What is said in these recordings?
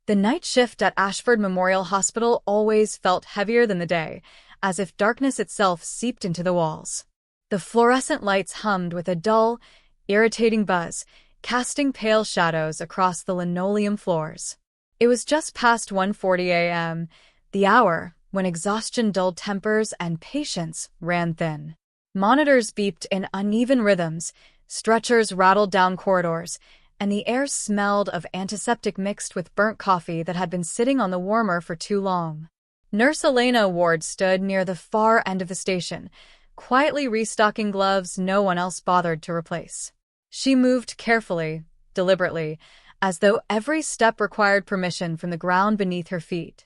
The night shift at Ashford Memorial Hospital always felt heavier than the day, as if darkness itself seeped into the walls. The fluorescent lights hummed with a dull, irritating buzz, casting pale shadows across the linoleum floors. It was just past 1:40 a.m., the hour when exhaustion dulled tempers and patience ran thin. Monitors beeped in uneven rhythms, stretchers rattled down corridors, and the air smelled of antiseptic mixed with burnt coffee that had been sitting on the warmer for too long. Nurse Elena Ward stood near the far end of the station, quietly restocking gloves no one else bothered to replace. She moved carefully, deliberately, as though every step required permission from the ground beneath her feet.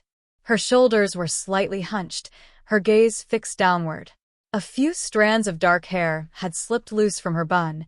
Her shoulders were slightly hunched, her gaze fixed downward. A few strands of dark hair had slipped loose from her bun,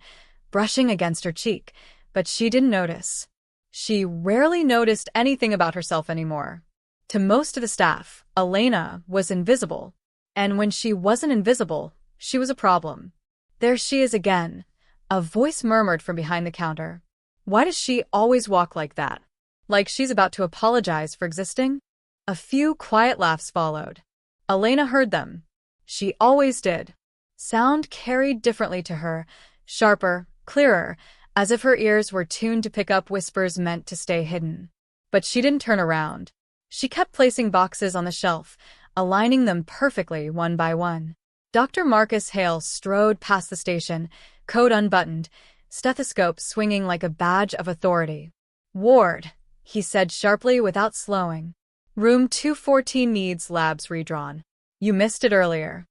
brushing against her cheek, but she didn't notice. She rarely noticed anything about herself anymore. To most of the staff, Elena was invisible, and when she wasn't invisible, she was a problem. "There she is again," a voice murmured from behind the counter. "Why does she always walk like that? Like she's about to apologize for existing?" A few quiet laughs followed. Elena heard them. She always did. Sound carried differently to her, sharper, clearer, as if her ears were tuned to pick up whispers meant to stay hidden. But she didn't turn around. She kept placing boxes on the shelf, aligning them perfectly one by one. Dr. Marcus Hale strode past the station, coat unbuttoned, stethoscope swinging like a badge of authority. "Ward," he said sharply without slowing. "Room 214 needs labs redrawn. You missed it earlier."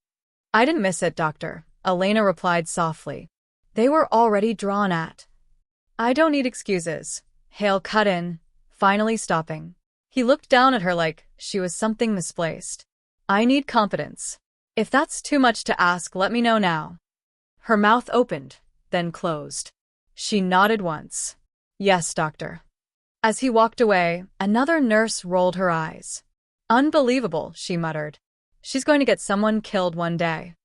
"I didn't miss it, doctor," Elena replied softly. "They were already drawn at." "I don't need excuses," Hale cut in, finally stopping. He looked down at her like she was something misplaced. "I need competence. If that's too much to ask, let me know now." Her mouth opened, then closed. She nodded once. "Yes, doctor." As he walked away, another nurse rolled her eyes. "Unbelievable," she muttered. "She's going to get someone killed one day."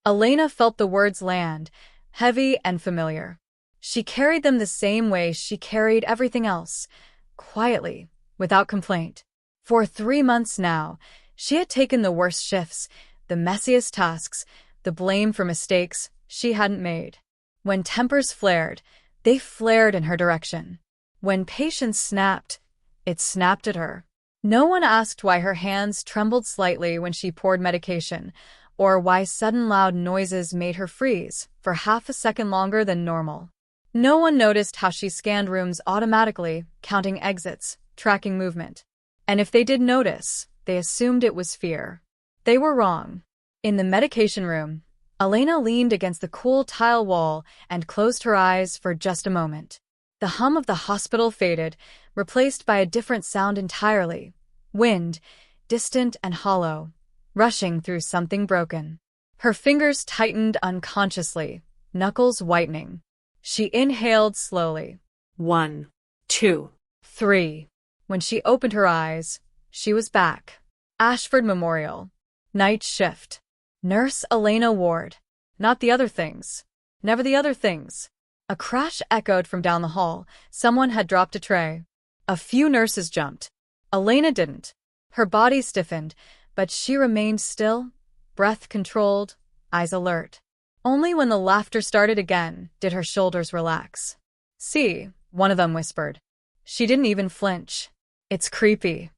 Elena felt the words land, heavy and familiar. She carried them the same way she carried everything else, quietly, without complaint. For 3 months now, she had taken the worst shifts, the messiest tasks, the blame for mistakes she hadn't made. When tempers flared, they flared in her direction. When patience snapped, it snapped at her. No one asked why her hands trembled slightly when she poured medication, or why sudden loud noises made her freeze for half a second longer than normal. No one noticed how she scanned rooms automatically, counting exits, tracking movement. And if they did notice, they assumed it was fear. They were wrong. In the medication room, Elena leaned against the cool tile wall and closed her eyes for just a moment. The hum of the hospital faded, replaced by a different sound entirely. Wind, distant and hollow, rushing through something broken. Her fingers tightened unconsciously, knuckles whitening. She inhaled slowly. 1, 2, 3. When she opened her eyes, she was back. Ashford Memorial. Night shift. Nurse Elena Ward. Not the other things. Never the other things. A crash echoed from down the hall. Someone had dropped a tray. A few nurses jumped. Elena didn't. Her body stiffened, but she remained still, breath controlled, eyes alert. Only when the laughter started again did her shoulders relax. "See," one of them whispered. She didn't even flinch. "It's creepy."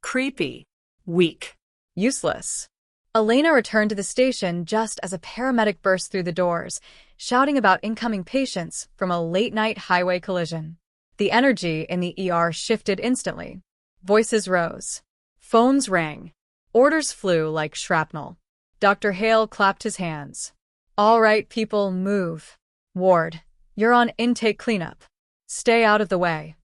creepy, weak, Useless. Elena returned to the station just as a paramedic burst through the doors, shouting about incoming patients from a late-night highway collision. The energy in the ER shifted instantly. Voices rose. Phones rang. Orders flew like shrapnel. Dr. Hale clapped his hands. "All right, people, move. Ward, you're on intake cleanup. Stay out of the way."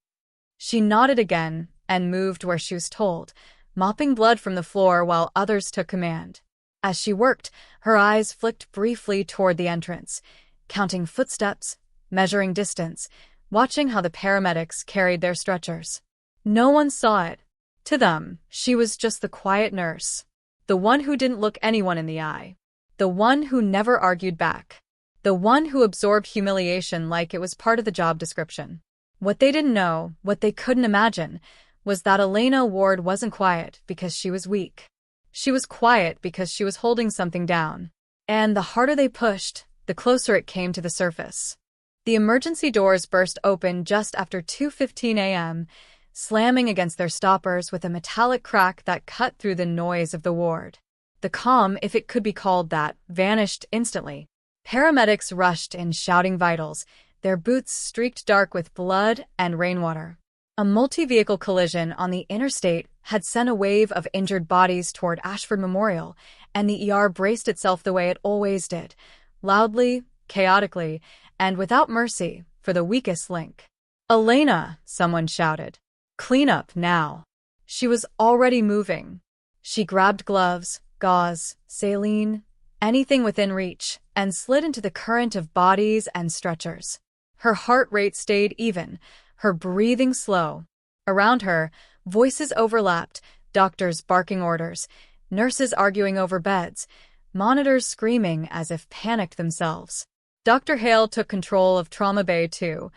She nodded again and moved where she was told, mopping blood from the floor while others took command. As she worked, her eyes flicked briefly toward the entrance, counting footsteps, measuring distance, watching how the paramedics carried their stretchers. No one saw it. To them, she was just the quiet nurse, the one who didn't look anyone in the eye, the one who never argued back, the one who absorbed humiliation like it was part of the job description. What they didn't know, what they couldn't imagine, was that Elena Ward wasn't quiet because she was weak. She was quiet because she was holding something down. And the harder they pushed, the closer it came to the surface. The emergency doors burst open just after 2:15 a.m., slamming against their stoppers with a metallic crack that cut through the noise of the ward. The calm, if it could be called that, vanished instantly. Paramedics rushed in shouting vitals, their boots streaked dark with blood and rainwater. A multi-vehicle collision on the interstate had sent a wave of injured bodies toward Ashford Memorial, and the ER braced itself the way it always did, loudly, chaotically, and without mercy for the weakest link. "Elena," someone shouted. "Clean up now." She was already moving. She grabbed gloves, gauze, saline, anything within reach, and slid into the current of bodies and stretchers. Her heart rate stayed even, her breathing slow. Around her, voices overlapped, doctors barking orders, nurses arguing over beds, monitors screaming as if panicked themselves. Dr. Hale took control of Trauma Bay too,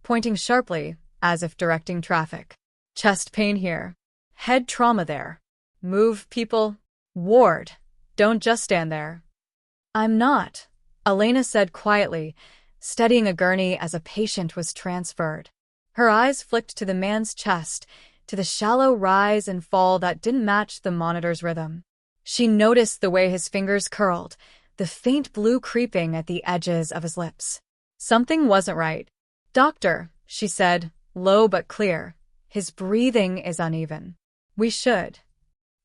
pointing sharply, as if directing traffic. "Chest pain here. Head trauma there. Move, people. Ward. Don't just stand there." "I'm not," Elena said quietly, steadying a gurney as a patient was transferred. Her eyes flicked to the man's chest, to the shallow rise and fall that didn't match the monitor's rhythm. She noticed the way his fingers curled, the faint blue creeping at the edges of his lips. Something wasn't right. "Doctor," she said, low but clear, "his breathing is uneven. We should."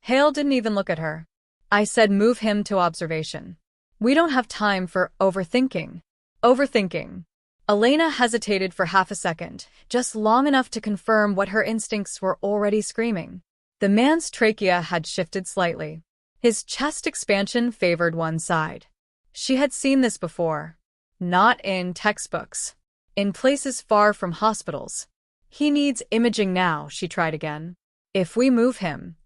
Hale didn't even look at her. "I said move him to observation. We don't have time for overthinking." Overthinking. Elena hesitated for half a second, just long enough to confirm what her instincts were already screaming. The man's trachea had shifted slightly. His chest expansion favored one side. She had seen this before. Not in textbooks. In places far from hospitals. "He needs imaging now," she tried again. "If we move him."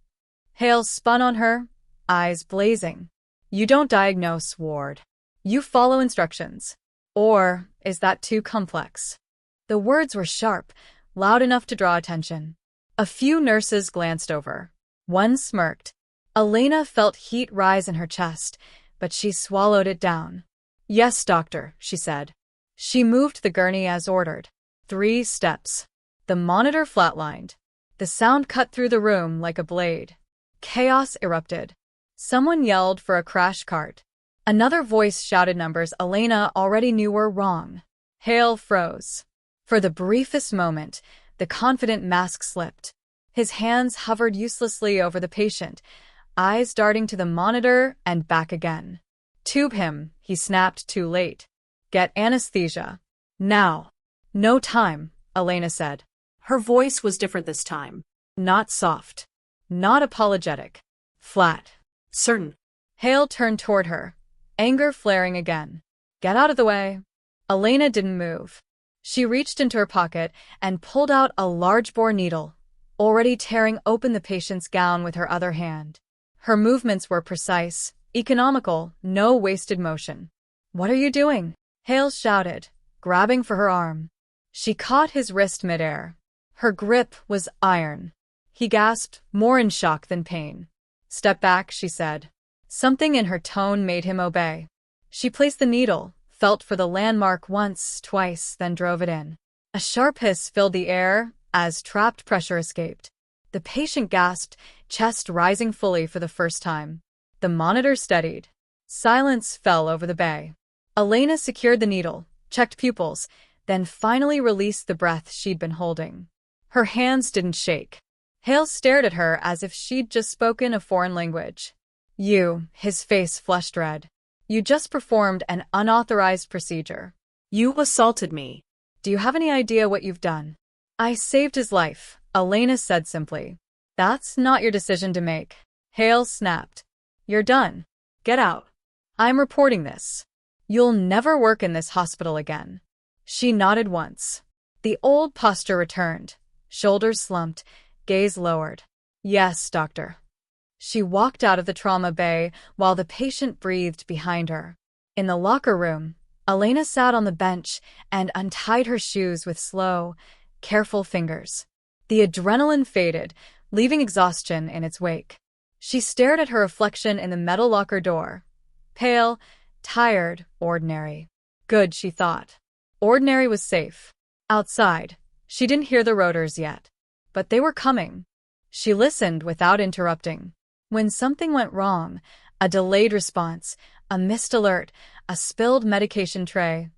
Hale spun on her, eyes blazing. "You don't diagnose, Ward. You follow instructions. Or is that too complex?" The words were sharp, loud enough to draw attention. A few nurses glanced over. One smirked. Elena felt heat rise in her chest, but she swallowed it down. "Yes, doctor," she said. She moved the gurney as ordered. 3 steps. The monitor flatlined. The sound cut through the room like a blade. Chaos erupted. Someone yelled for a crash cart. Another voice shouted numbers Elena already knew were wrong. Hale froze. For the briefest moment, the confident mask slipped. His hands hovered uselessly over the patient, eyes darting to the monitor and back again. "Tube him," he snapped too late. "Get anesthesia. Now." "No time," Elena said. Her voice was different this time. Not soft. Not apologetic. Flat. Certain. Hale turned toward her, anger flaring again. "Get out of the way." Elena didn't move. She reached into her pocket and pulled out a large-bore needle, already tearing open the patient's gown with her other hand. Her movements were precise, economical, no wasted motion. "What are you doing?" Hale shouted, grabbing for her arm. She caught his wrist midair. Her grip was iron. He gasped, more in shock than pain. "Step back," she said. Something in her tone made him obey. She placed the needle, felt for the landmark once, twice, then drove it in. A sharp hiss filled the air as trapped pressure escaped. The patient gasped, chest rising fully for the first time. The monitor steadied. Silence fell over the bay. Elena secured the needle, checked pupils, then finally released the breath she'd been holding. Her hands didn't shake. Hale stared at her as if she'd just spoken a foreign language. "You," his face flushed red. "You just performed an unauthorized procedure. You assaulted me." Do you have any idea what you've done?" "I saved his life," Elena said simply. "That's not your decision to make." Hale snapped. "You're done. Get out. I'm reporting this. You'll never work in this hospital again." She nodded once. The old posture returned. Shoulders slumped, gaze lowered. "Yes, doctor." She walked out of the trauma bay while the patient breathed behind her. In the locker room, Elena sat on the bench and untied her shoes with slow, careful fingers. The adrenaline faded, leaving exhaustion in its wake. She stared at her reflection in the metal locker door. Pale, tired, ordinary. Good, she thought. Ordinary was safe. Outside, she didn't hear the rotors yet. But they were coming. She listened without interrupting. When something went wrong, a delayed response, a missed alert, a spilled medication tray,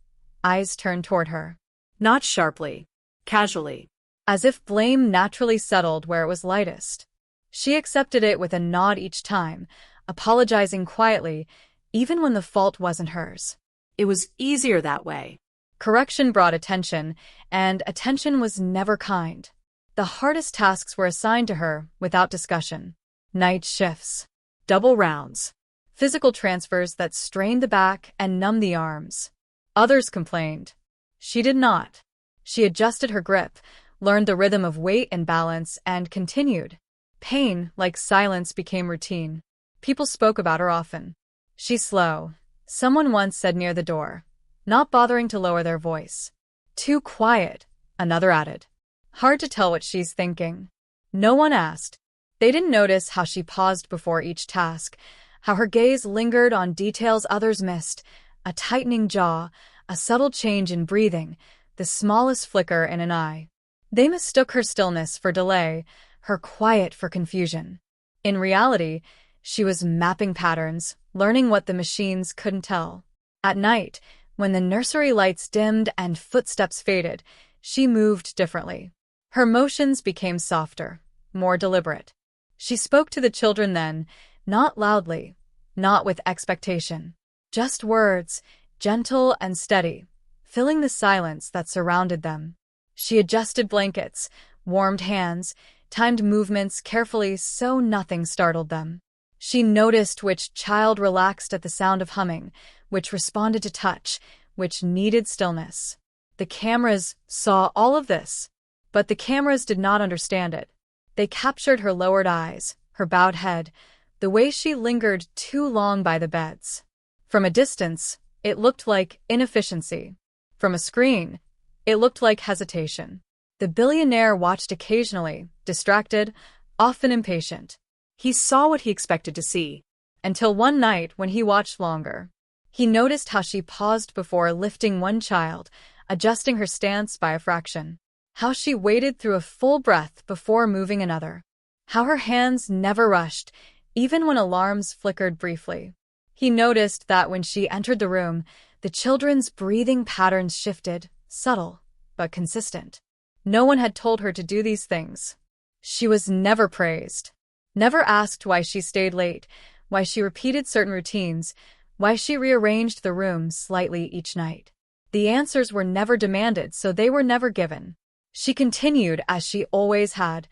eyes turned toward her. Not sharply. Casually. As if blame naturally settled where it was lightest. She accepted it with a nod each time, apologizing quietly, even when the fault wasn't hers. It was easier that way. Correction brought attention, and attention was never kind. The hardest tasks were assigned to her without discussion. Night shifts. Double rounds. Physical transfers that strained the back and numbed the arms. Others complained. She did not. She adjusted her grip, learned the rhythm of weight and balance, and continued. Pain, like silence, became routine. People spoke about her often. She's slow, someone once said near the door, not bothering to lower their voice. Too quiet, another added. Hard to tell what she's thinking. No one asked. They didn't notice how she paused before each task, how her gaze lingered on details others missed, a tightening jaw, a subtle change in breathing, the smallest flicker in an eye. They mistook her stillness for delay, her quiet for confusion. In reality, she was mapping patterns, learning what the machines couldn't tell. At night, when the nursery lights dimmed and footsteps faded, she moved differently. Her motions became softer, more deliberate. She spoke to the children then, not loudly, not with expectation. Just words, gentle and steady, filling the silence that surrounded them. She adjusted blankets, warmed hands, timed movements carefully so nothing startled them. She noticed which child relaxed at the sound of humming, which responded to touch, which needed stillness. The cameras saw all of this, but the cameras did not understand it. They captured her lowered eyes, her bowed head, the way she lingered too long by the beds. From a distance, it looked like inefficiency. From a screen, it looked like hesitation. The billionaire watched occasionally, distracted, often impatient. He saw what he expected to see. Until one night when he watched longer. He noticed how she paused before lifting one child, adjusting her stance by a fraction. How she waited through a full breath before moving another. How her hands never rushed, even when alarms flickered briefly. He noticed that when she entered the room, the children's breathing patterns shifted, subtle, but consistent. No one had told her to do these things. She was never praised. Never asked why she stayed late, why she repeated certain routines, why she rearranged the room slightly each night. The answers were never demanded, so they were never given. She continued as she always had,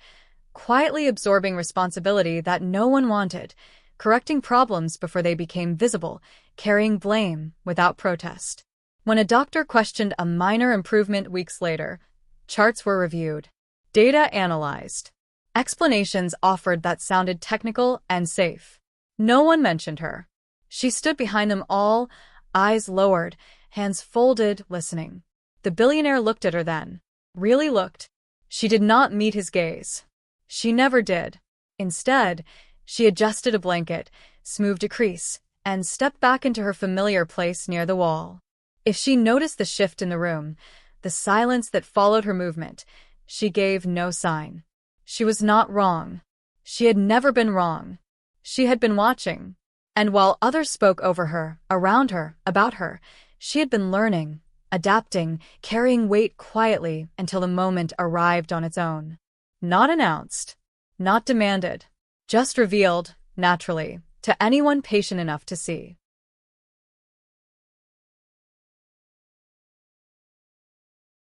quietly absorbing responsibility that no one wanted, correcting problems before they became visible, carrying blame without protest. When a doctor questioned a minor improvement weeks later, charts were reviewed, data analyzed, explanations offered that sounded technical and safe. No one mentioned her. She stood behind them all, eyes lowered, hands folded, listening. The billionaire looked at her then. Really looked. She did not meet his gaze. She never did. Instead, she adjusted a blanket, smoothed a crease, and stepped back into her familiar place near the wall. If she noticed the shift in the room, the silence that followed her movement, she gave no sign. She was not wrong. She had never been wrong. She had been watching. And while others spoke over her, around her, about her, she had been learning, adapting, carrying weight quietly until the moment arrived on its own. Not announced, not demanded, just revealed, naturally, to anyone patient enough to see.